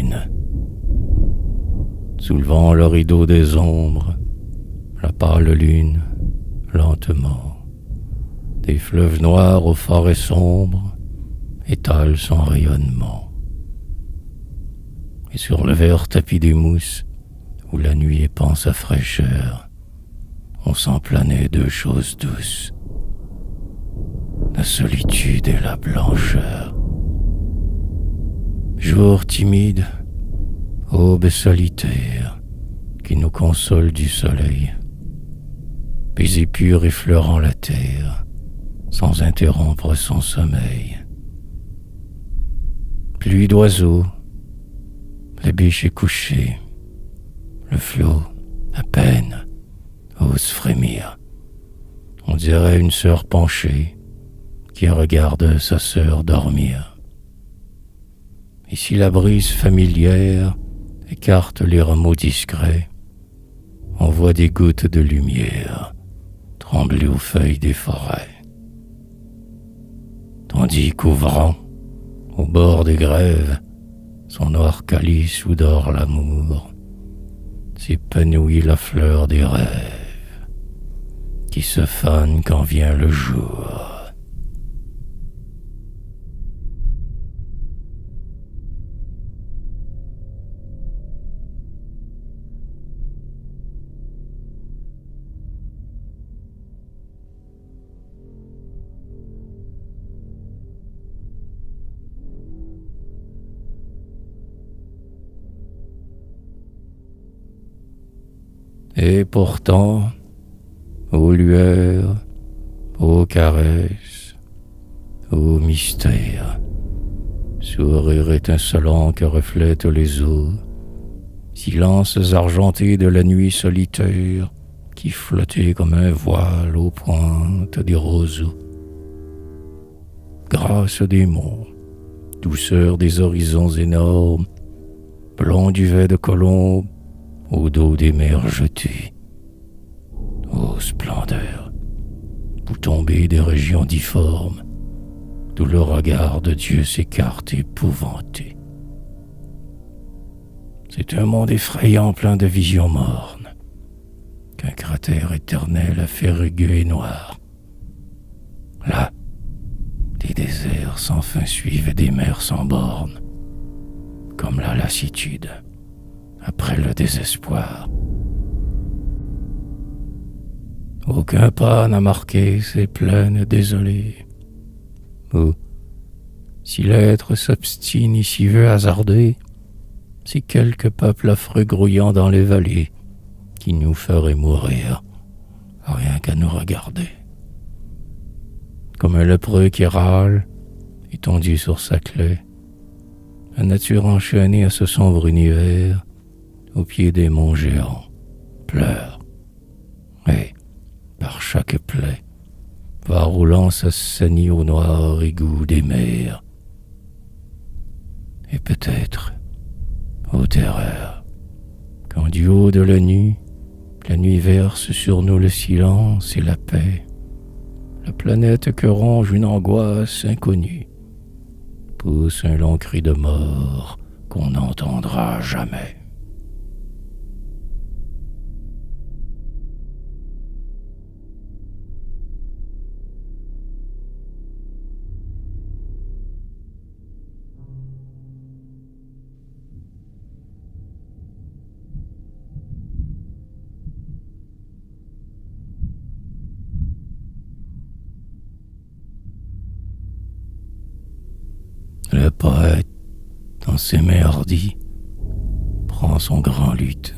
lune. Soulevant le rideau des ombres, la pâle lune, lentement, des fleuves noirs aux forêts sombres, étale son rayonnement. Et sur le vert tapis des mousses, où la nuit épand sa fraîcheur, on sent planer deux choses douces, la solitude et la blancheur. Jour timide, aube solitaire, qui nous console du soleil, baiser pur effleurant la terre, sans interrompre son sommeil. Pluie d'oiseaux, les bêches couchées, le flot, à peine, ose frémir. On dirait une sœur penchée qui regarde sa sœur dormir. Et si la brise familière écarte les rameaux discrets, on voit des gouttes de lumière trembler aux feuilles des forêts. Tandis qu'ouvrant, au bord des grèves, son noir calice où dort l'amour, s'épanouit la fleur des rêves, qui se fanent quand vient le jour. Et pourtant, aux lueurs, aux caresses, aux mystères, sourire étincelant que reflètent les eaux, silences argentés de la nuit solitaire qui flottait comme un voile aux pointes des roseaux. Grâce des monts, douceur des horizons énormes, blanc duvet de colombes, au dos des mers jetées. Ô splendeur, où tomber des régions difformes, d'où le regard de Dieu s'écarte épouvanté. C'est un monde effrayant plein de visions mornes, qu'un cratère éternel a fait rugueux et noir. Là, des déserts sans fin suivent des mers sans bornes, comme la lassitude après le désespoir. Aucun pas n'a marqué ces plaines désolées, où, si l'être s'obstine et s'y veut hasarder, c'est quelque peuple affreux grouillant dans les vallées qui nous ferait mourir, rien qu'à nous regarder. Comme un lépreux qui râle, étendu sur sa clé, la nature enchaînée à ce sombre univers, au pied des monts géants, pleure, et, par chaque plaie, va roulant sa saignée au noir égout des mers. Et peut-être, ô terreur, quand du haut de la nuit verse sur nous le silence et la paix, la planète que ronge une angoisse inconnue, pousse un long cri de mort qu'on n'entendra jamais. Le poète, dans ses mains hardies, prend son grand luth,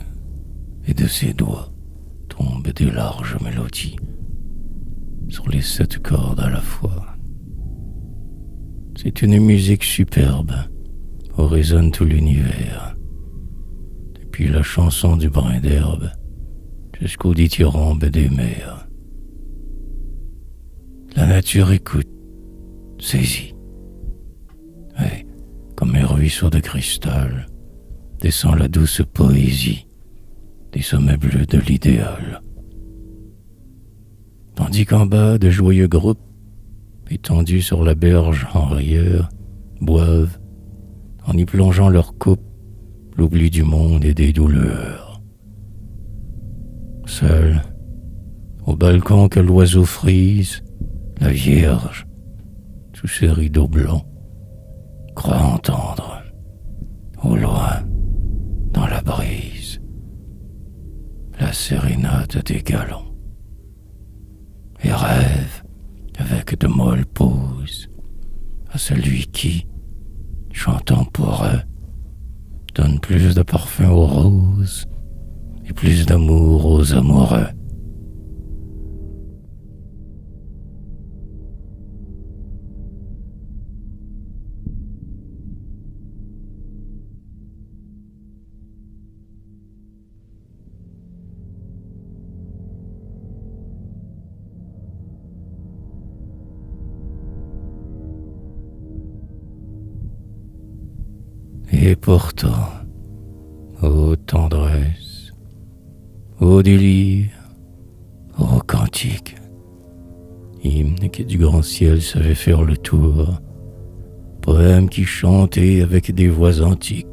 et de ses doigts tombent des larges mélodies sur les 7 cordes à la fois. C'est une musique superbe où résonne tout l'univers, depuis la chanson du brin d'herbe jusqu'au dithyrambe des mers. La nature écoute, saisit. Et, comme un ruisseau de cristal, descend la douce poésie des sommets bleus de l'idéal. Tandis qu'en bas, de joyeux groupes, étendus sur la berge en rieur, boivent, en y plongeant leurs coupes, l'oubli du monde et des douleurs. Seul, au balcon que l'oiseau frise, la Vierge, sous ses rideaux blancs, croit entendre, au loin, dans la brise, la sérénade des galants, et rêve avec de molles pauses à celui qui, chantant pour eux, donne plus de parfum aux roses et plus d'amour aux amoureux. Et pourtant, ô tendresse, ô délire, ô cantique, hymne qui du grand ciel savait faire le tour, poème qui chantait avec des voix antiques,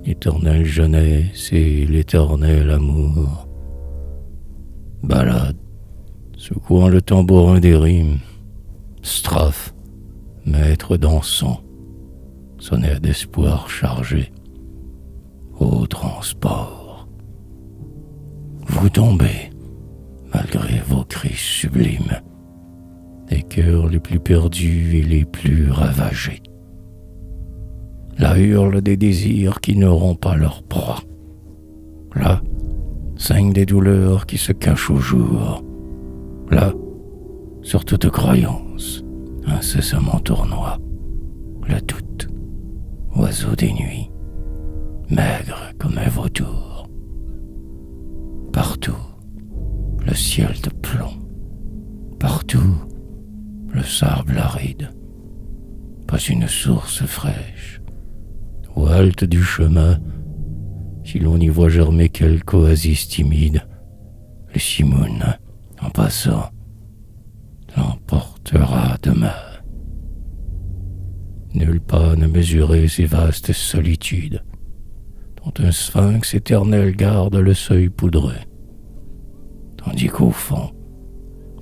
l'éternelle jeunesse et l'éternel amour. Ballade, secouant le tambourin des rimes, strophe, maître dansant, sonnet d'espoir chargé, ô transport. Vous tombez, malgré vos cris sublimes, des cœurs les plus perdus et les plus ravagés. La hurle des désirs qui n'auront pas leur proie. Là, saignent des douleurs qui se cachent au jour. Là, sur toute croyance, incessamment tournoie, le doute, oiseau des nuits, maigre comme un vautour. Partout, le ciel de plomb. Partout, le sable aride. Pas une source fraîche. Aux haltes du chemin, si l'on y voit germer quelque oasis timide, le simoun, en passant, l'emportera demain. Nul pas ne mesurait ces vastes solitudes, dont un sphinx éternel garde le seuil poudreux, tandis qu'au fond,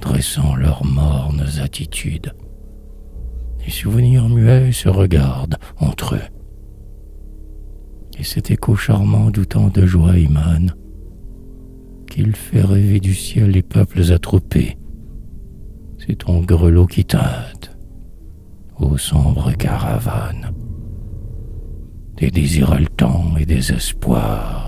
dressant leurs mornes attitudes, les souvenirs muets se regardent entre eux. Et cet écho charmant d'où tant de joie émane, qu'il fait rêver du ciel les peuples attroupés, c'est ton grelot qui teinte, ô sombre caravane, des désirs haletants et des espoirs